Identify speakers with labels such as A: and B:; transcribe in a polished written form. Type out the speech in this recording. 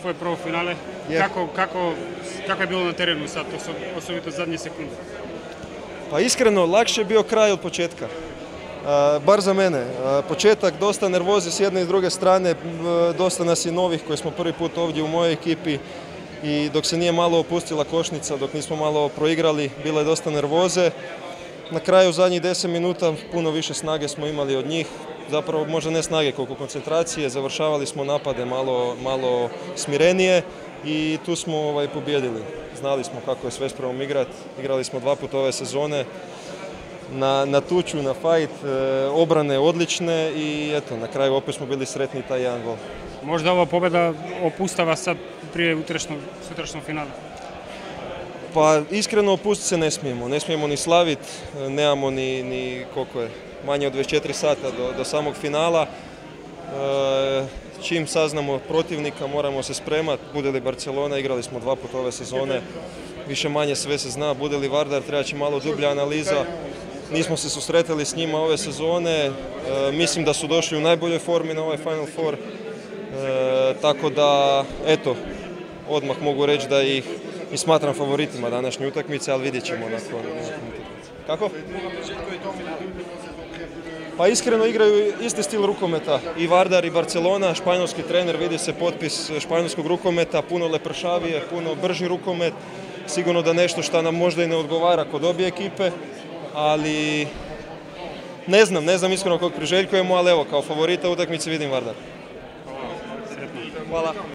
A: tvoje prvo finale. Kako je bilo na terenu sad, osobito zadnje sekunde?
B: Pa iskreno, lakše je bio kraj od početka. Bar za mene. Početak, dosta nervoze s jedne i s druge strane, dosta nas je novih koji smo prvi put ovdje u mojoj ekipi i dok se nije malo opustila košnica, dok nismo malo proigrali, bilo je dosta nervoze. Na kraju zadnjih 10 minuta puno više snage smo imali od njih, zapravo možda ne snage koliko koncentracije, završavali smo napade malo smirenije i tu smo pobjedili. Znali smo kako je s Vespremom igrati, igrali smo 2 puta ove sezone, na tuču, na fajt, obrane odlične i eto, na kraju opet smo bili sretni taj jedan gol.
A: Možda ova pobjeda opustava sad prije sutrašnjeg finala?
B: Pa iskreno opustiti se ne smijemo ni slaviti, nemamo ni koliko je, manje od 24 sata do samog finala. Čim saznamo protivnika moramo se spremati, bude li Barcelona, igrali smo 2 puta ove sezone, više manje sve se zna, bude li Vardar, treba će malo dublja analiza. Nismo se susretali s njima ove sezone, mislim da su došli u najboljoj formi na ovaj Final Four, tako da, eto, odmah mogu reći da ih i smatram favoritima današnje utakmice, ali vidjet ćemo nakon utakmice. Kako? Pa iskreno igraju isti stil rukometa, i Vardar i Barcelona, španjolski trener, vidi se potpis španjolskog rukometa, puno lepršavije, puno brži rukomet, sigurno da nešto što nam možda i ne odgovara kod obje ekipe, ali ne znam iskreno kog priželjkujemo, ali evo, kao favorita utakmice vidim Vardar.
A: Hvala.